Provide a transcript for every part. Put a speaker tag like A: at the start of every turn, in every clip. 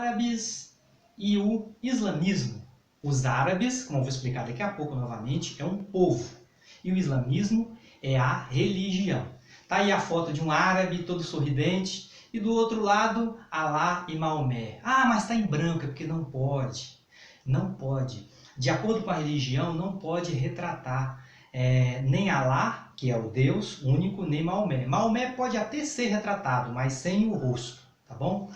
A: árabes e o islamismo. Os árabes, como eu vou explicar daqui a pouco novamente, é um povo. E o islamismo é a religião. Tá aí a foto de um árabe todo sorridente e do outro lado, Alá e Maomé. Ah, mas está em branco, é porque não pode. Não pode. De acordo com a religião, não pode retratar nem Alá, que é o Deus único, nem Maomé. Maomé pode até ser retratado, mas sem o rosto, tá bom?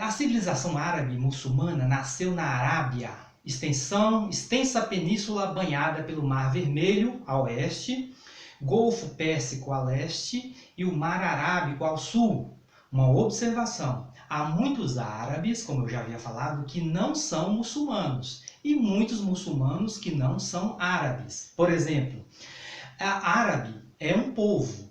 A: A civilização árabe muçulmana nasceu na Arábia, extensa península banhada pelo Mar Vermelho a oeste, Golfo Pérsico a leste e o Mar Arábico ao sul. Uma observação: há muitos árabes, como eu já havia falado, que não são muçulmanos e muitos muçulmanos que não são árabes. Por exemplo, árabe é um povo.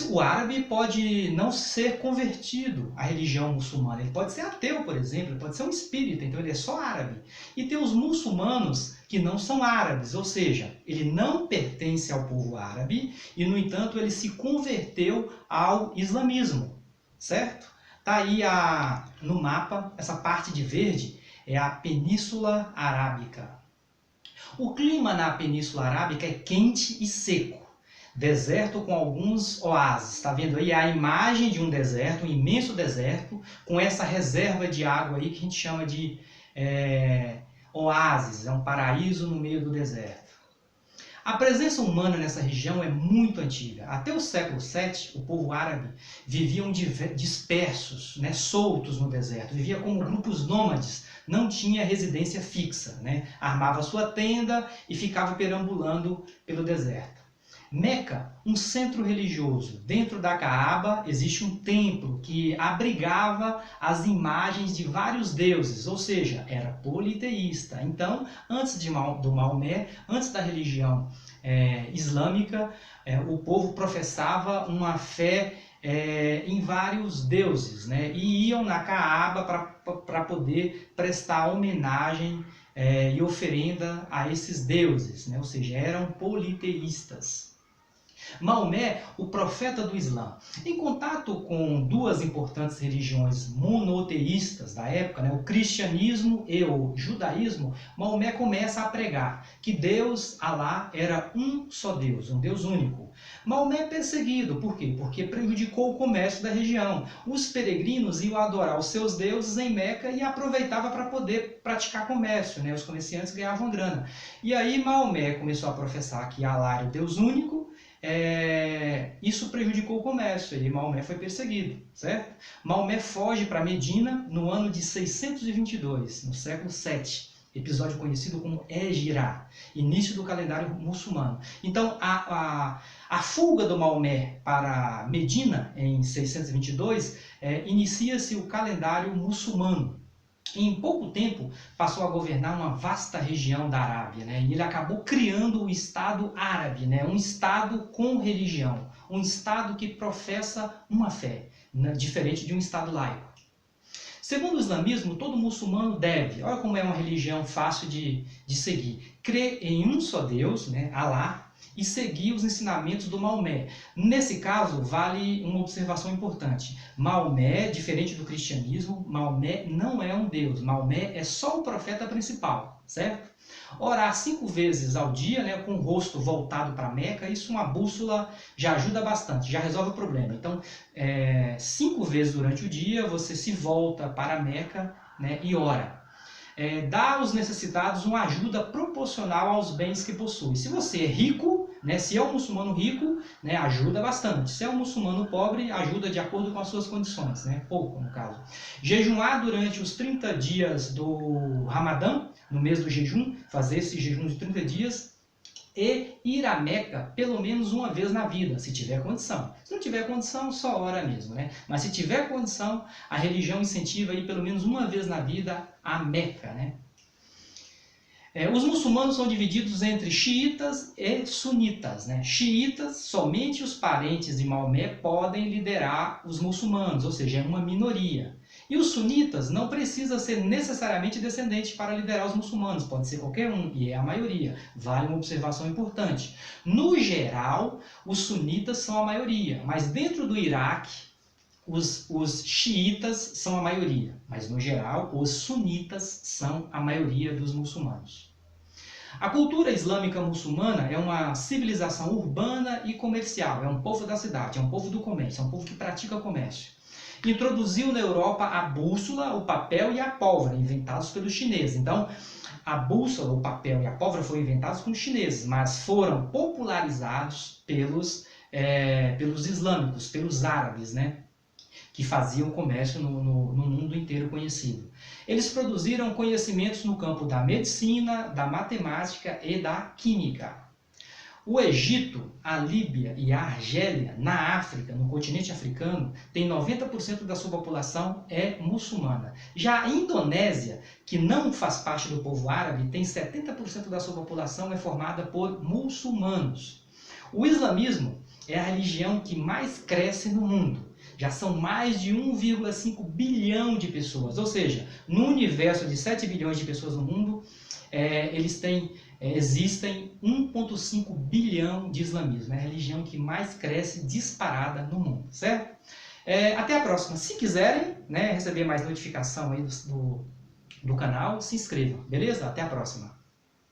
A: O árabe pode não ser convertido à religião muçulmana, ele pode ser ateu, por exemplo, ele pode ser um espírita, então ele é só árabe. E tem os muçulmanos que não são árabes, ou seja, ele não pertence ao povo árabe e, no entanto, ele se converteu ao islamismo, certo? Está aí no mapa, essa parte de verde é a Península Arábica. O clima na Península Arábica é quente e seco. Deserto com alguns oásis. Está vendo aí a imagem de um deserto, um imenso deserto, com essa reserva de água aí que a gente chama de oásis. É um paraíso no meio do deserto. A presença humana nessa região é muito antiga. Até o século VII, o povo árabe viviam dispersos, soltos no deserto. Vivia como grupos nômades, não tinha residência fixa. Armava sua tenda e ficava perambulando pelo deserto. Meca, um centro religioso. Dentro da Caaba existe um templo que abrigava as imagens de vários deuses, ou seja, era politeísta. Então, antes do Maomé, antes da religião islâmica, o povo professava uma fé em vários deuses, e iam na Caaba para poder prestar homenagem e oferenda a esses deuses, ou seja, eram politeístas. Maomé, o profeta do Islã. Em contato com duas importantes religiões monoteístas da época, o cristianismo e o judaísmo, Maomé começa a pregar que Deus, Alá, era um só Deus, um Deus único. Maomé é perseguido, por quê? Porque prejudicou o comércio da região. Os peregrinos iam adorar os seus deuses em Meca e aproveitavam para poder praticar comércio, os comerciantes ganhavam grana. E aí Maomé começou a professar que Alá era o Deus único. Isso prejudicou o comércio e Maomé foi perseguido, certo? Maomé foge para Medina no ano de 622, no século VII, episódio conhecido como Hégira, início do calendário muçulmano. Então, a fuga do Maomé para Medina, em 622, inicia-se o calendário muçulmano. Em pouco tempo, passou a governar uma vasta região da Arábia, e ele acabou criando o Estado árabe, um Estado com religião, um Estado que professa uma fé, diferente de um Estado laico. Segundo o islamismo, todo muçulmano deve, olha como é uma religião fácil de seguir, crer em um só Deus, Alá, e seguir os ensinamentos do Maomé. Nesse caso, vale uma observação importante. Maomé, diferente do cristianismo, Maomé não é um Deus. Maomé é só o profeta principal, certo? Orar 5 vezes ao dia, com o rosto voltado para Meca, isso uma bússola já ajuda bastante, já resolve o problema. Então, 5 vezes durante o dia, você se volta para Meca, e ora. Dá aos necessitados uma ajuda proporcional aos bens que possui. Se você é rico, se é um muçulmano rico, ajuda bastante. Se é um muçulmano pobre, ajuda de acordo com as suas condições, pouco no caso. Jejuar durante os 30 dias do Ramadã, no mês do jejum, fazer esse jejum de 30 dias, e ir a Meca pelo menos uma vez na vida, se tiver condição. Se não tiver condição, só ora mesmo, Mas se tiver condição, a religião incentiva a ir pelo menos uma vez na vida a Meca, Os muçulmanos são divididos entre xiitas e sunitas, Xiitas, somente os parentes de Maomé podem liderar os muçulmanos, ou seja, é uma minoria. E os sunitas não precisa ser necessariamente descendente para liderar os muçulmanos, pode ser qualquer um, e é a maioria. Vale uma observação importante. No geral, os sunitas são a maioria, mas dentro do Iraque, os xiitas são a maioria, mas no geral os sunitas são a maioria dos muçulmanos. A cultura islâmica muçulmana é uma civilização urbana e comercial, é um povo da cidade, é um povo do comércio, é um povo que pratica comércio. Introduziu na Europa a bússola, o papel e a pólvora, inventados pelos chineses. Então, a bússola, o papel e a pólvora foram inventados pelos chineses, mas foram popularizados pelos islâmicos, pelos árabes, né? Que faziam comércio no mundo inteiro conhecido. Eles produziram conhecimentos no campo da medicina, da matemática e da química. O Egito, a Líbia e a Argélia, na África, no continente africano, tem 90% da sua população é muçulmana. Já a Indonésia, que não faz parte do povo árabe, tem 70% da sua população é formada por muçulmanos. O islamismo é a religião que mais cresce no mundo. Já são mais de 1,5 bilhão de pessoas, ou seja, no universo de 7 bilhões de pessoas no mundo, existem 1,5 bilhão de islamismo. É a religião que mais cresce disparada no mundo, certo? Até a próxima. Se quiserem, né, receber mais notificação aí do canal, se inscrevam, beleza? Até a próxima.